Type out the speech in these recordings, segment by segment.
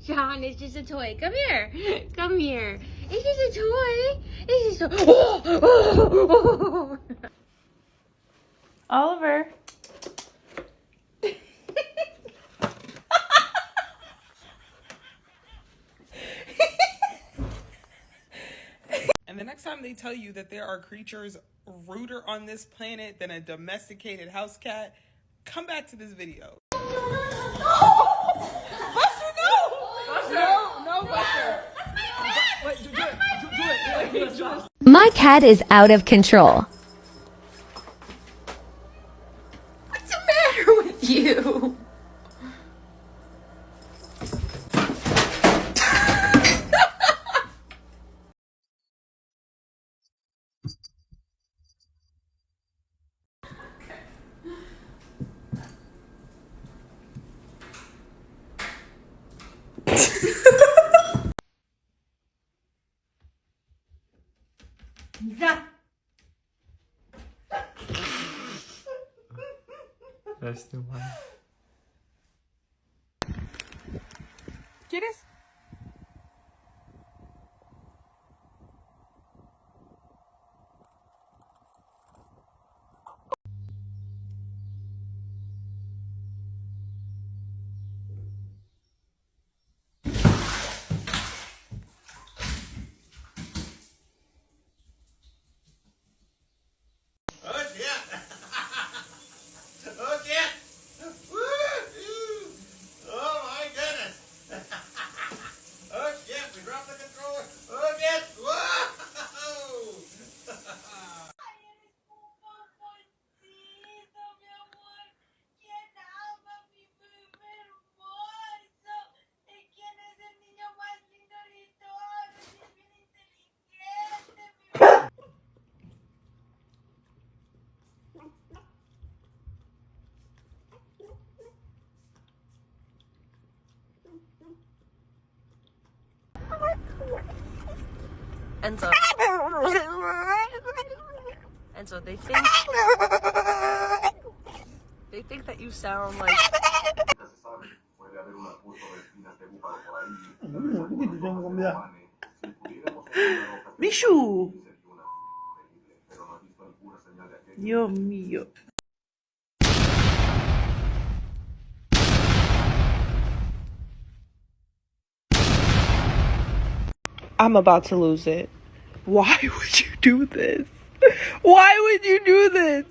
John, it's just a toy. Come here. Come here. It's just a toy. It's just a... Oliver. And the next time they tell you that there are creatures ruder on this planet than a domesticated house cat, come back to this video. My cat is out of control. What's the matter with you? That's the one. ¿Quieres? Enzo. Enzo, they think that you sound like... Mishu! Dios mío. I'm about to lose it. Why would you do this? Why would you do this?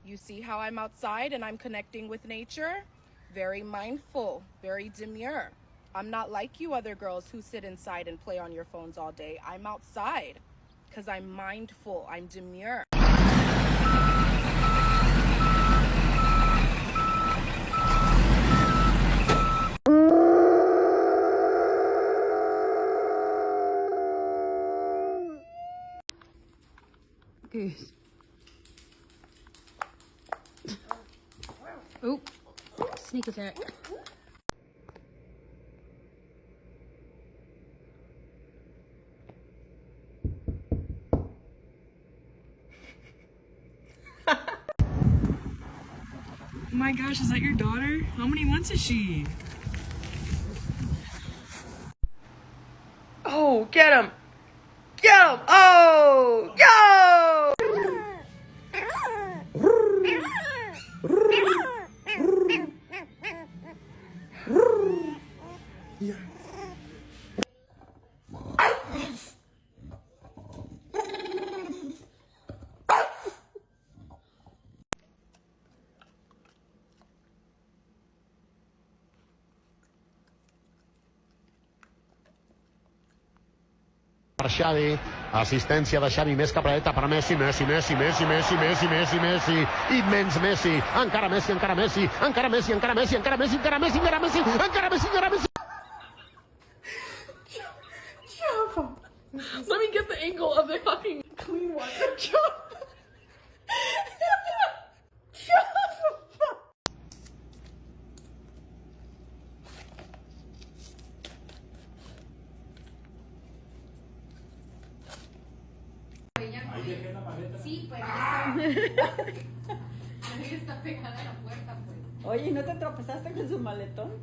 You see how I'm outside and I'm connecting with nature? Very mindful, very demure. I'm not like you other girls who sit inside and play on your phones all day. I'm outside because I'm mindful, I'm demure. Goose. Oh, sneak attack. Oh my gosh, is that your daughter? How many months is she? Oh, get him! Get him! Oh, go! Parciali Assistència de Xavi, més capradeta per Messi, Messi, Messi, Messi, Messi, Messi, Messi, Messi, immens Messi, encara Messi, encara Messi, encara Messi, encara Messi, encara Messi, encara Messi, encara Messi, encara Messi, encara Messi. Let me get the angle of the fucking clean one. Sí, pues está pegada a la puerta, pues. Oye, ¿no te tropezaste con su maletón?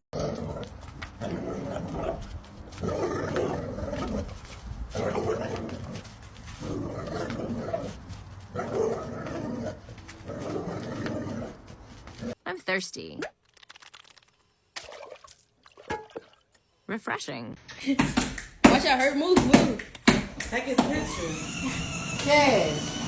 I'm thirsty. Refreshing. Watch out, her move. Take his picture. Yes.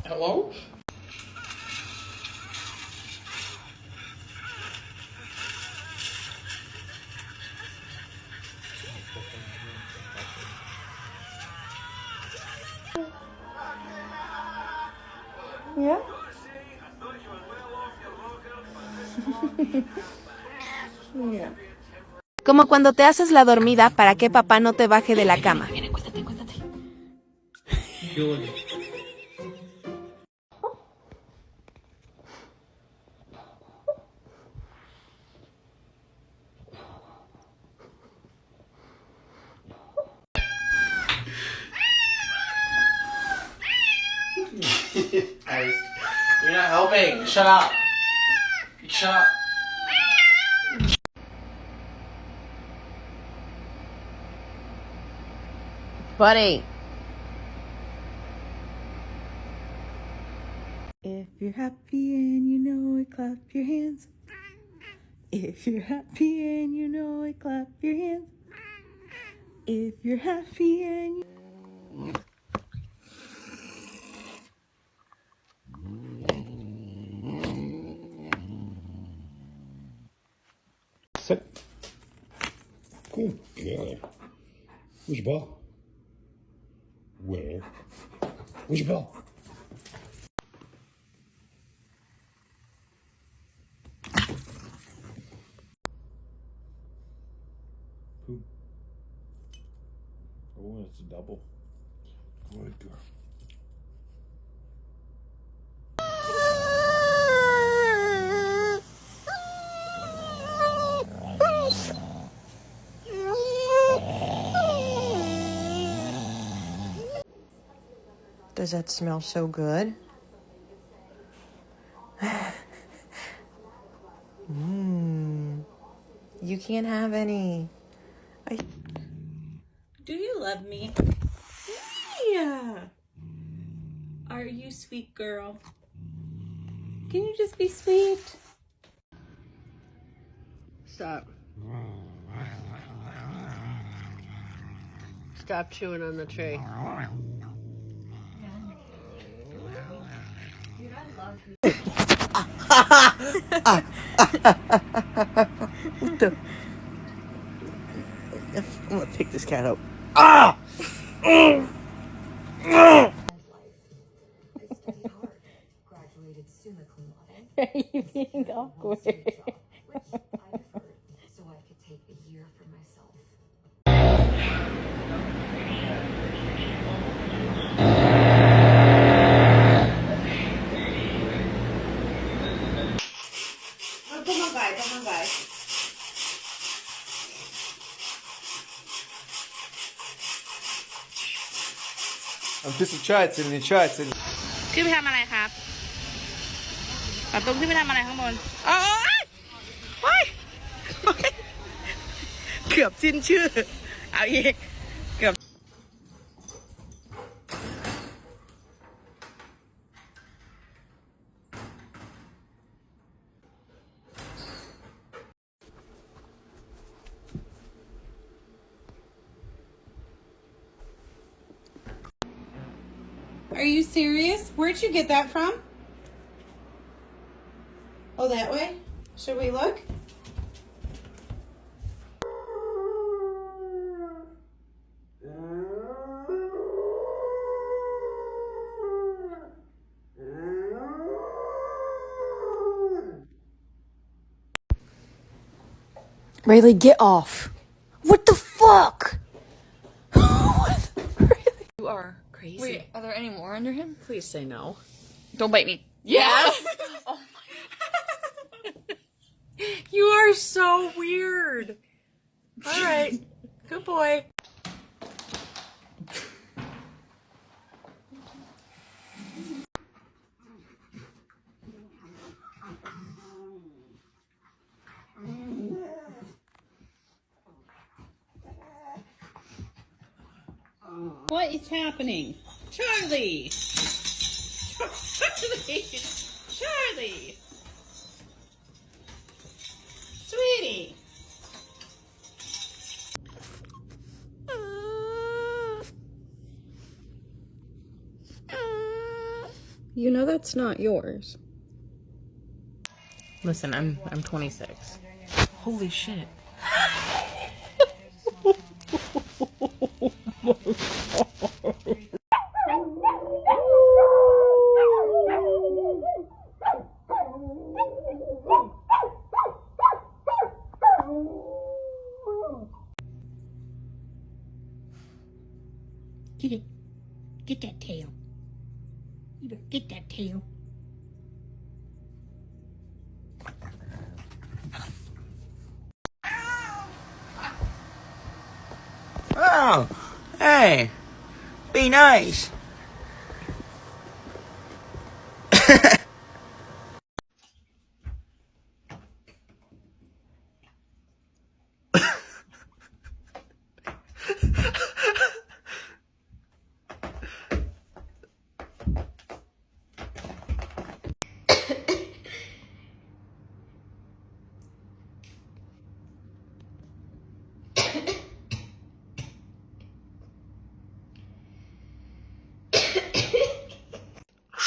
Hello? Yeah. Yeah. Como cuando te haces la dormida para que papá no te baje de la cama. Guys, you're not helping. Shut up. Shut up. Buddy. If you're happy and you know it, clap your hands. If you're happy and you know it, clap your hands. If you're happy and you... Sit. Good girl. Where's your ball? Where? Where's your ball? Who? Oh, it's a double. Good girl. Does that smell so good? You can't have any. Do you love me? Yeah. Are you sweet girl? Can you just be sweet? Stop. Stop chewing on the tree. What the? I'm gonna pick this cat up. Ah! Are you being awkward? I'm just a try to try to. ขึ้นไปทำอะไรครับปรับตุ้มขึ้นไปทำอะไรข้างบนโอ้ยเกือบสิ้นชื่อ เอาอีก เกือบ Are you serious? Where'd you get that from? Oh, that way? Should we look? Rayleigh, get off. What the fuck? You are crazy. Wait, are there any more under him? Please say no. Don't bite me. Yes! Oh my. You are so weird. All right. Good boy. What is happening? Charlie! Charlie! Charlie! Sweetie! You know that's not yours. Listen, I'm 26. Holy shit. Get it. Get that tail. You better get that tail. Oh, hey, be nice.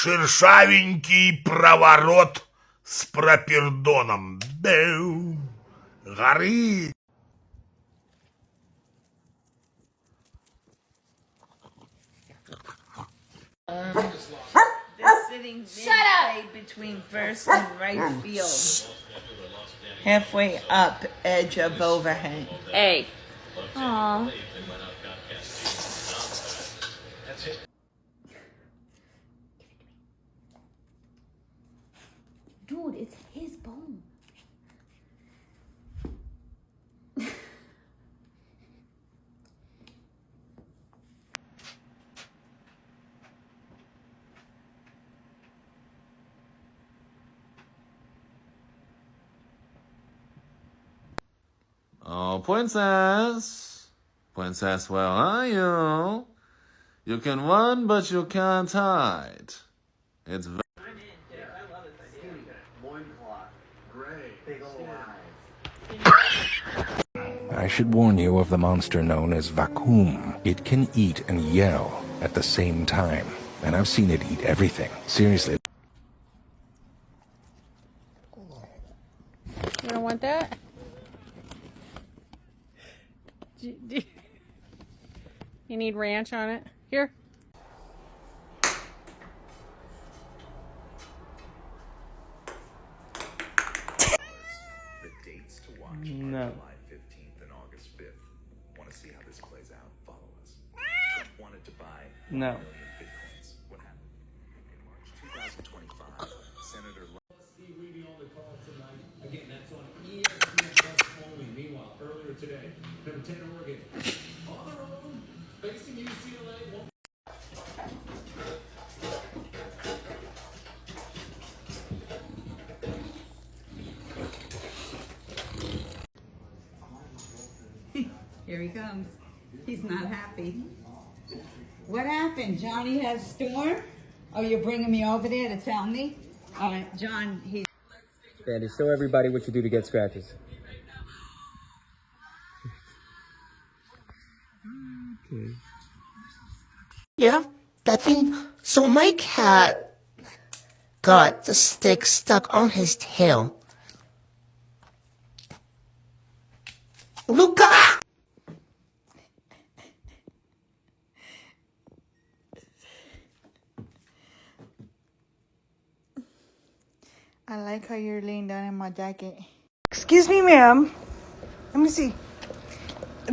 Шершавенький проворот с пропердоном. Бэу, горы. They're sitting midway between first and right field. Halfway up, edge of overhang. Hey. Aww. Dude, it's his bone. Oh, princess. Princess, where are you? You can run, but you can't hide. It's very... I should warn you of the monster known as vacuum. It can eat and yell at the same time, and I've seen it eat everything. Seriously. You don't want that? You need ranch on it? Here. The dates to watch are No. July 15th and August 5th. Want to see how this plays out? Follow us. Trump wanted to buy 1 No. million bitcoins. What happened? In March 2025, Senator Again, that's on ESPN only. Meanwhile, earlier today, number 10 Oregon on their own, facing UCLA. Here he comes. He's not happy. What happened? Johnny has storm? Oh, you're bringing me over there to tell me? All right, John, he's... Sandy, show everybody what you do to get scratches. Yeah, that's him. So my cat got the stick stuck on his tail. Luca! I like how you're laying down in my jacket. Excuse me, ma'am. Let me see.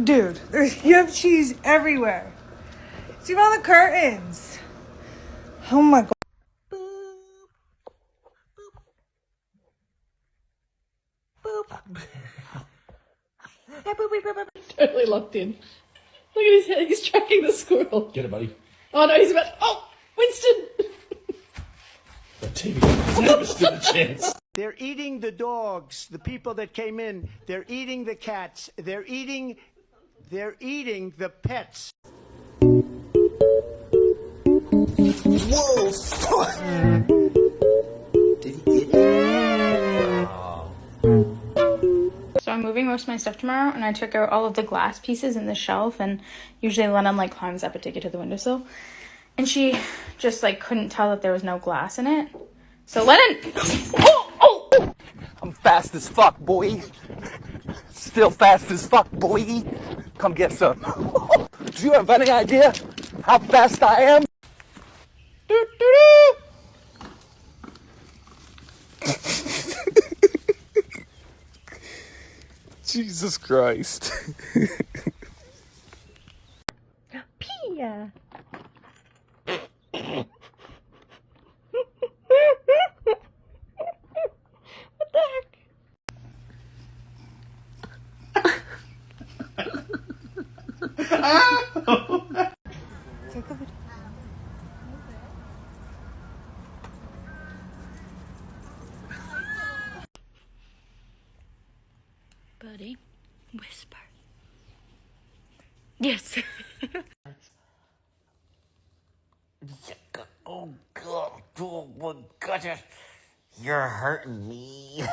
Dude, you have cheese everywhere. See all the curtains. Oh my god. Totally locked in. Look at his head. He's tracking the squirrel. Get it, buddy. Oh no, he's about. Oh, Winston! The TV never stood a chance. They're eating the dogs, the people that came in. They're eating the cats. They're eating the pets. Whoa, fuck! Did he get it? So I'm moving most of my stuff tomorrow, and I took out all of the glass pieces in the shelf, and usually Lennon like climbs up and take it to the windowsill. And she just like couldn't tell that there was no glass in it. So Lennon, oh! I'm fast as fuck, boy. Still fast as fuck, boy. Come get some. Do you have any idea how fast I am? Jesus Christ. Pia. What the heck? Buddy, whisper. Yes. Oh god, oh my god, you're hurting me.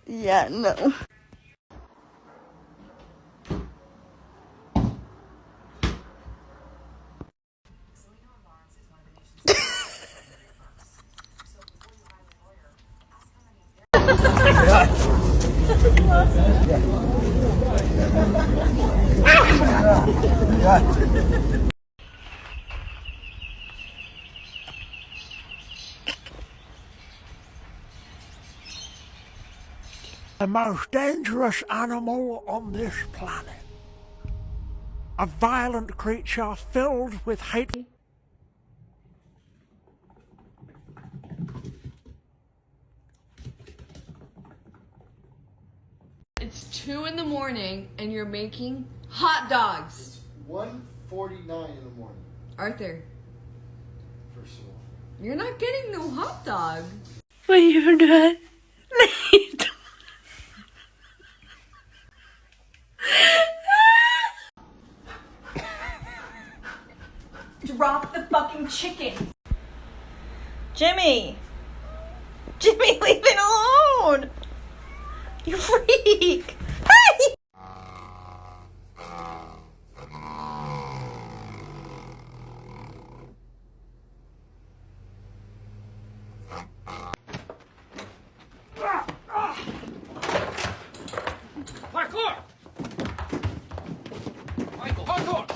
Yeah, no. The most dangerous animal on this planet. A violent creature filled with hate. It's 2 in the morning and you're making hot dogs. It's 1:49 in the morning. Arthur, First of all. you're not getting no hot dog. What you doing? Drop the fucking chicken. Jimmy! Jimmy, leave it alone! You freak! Hey! Parkour! Michael, parkour!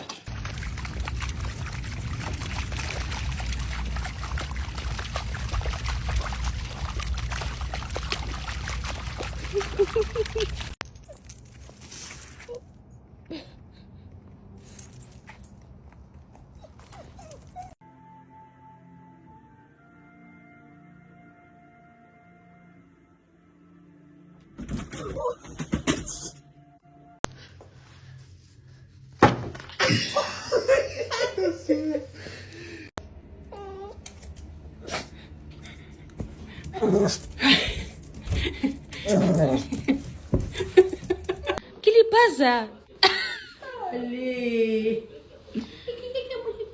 What's that? Ali.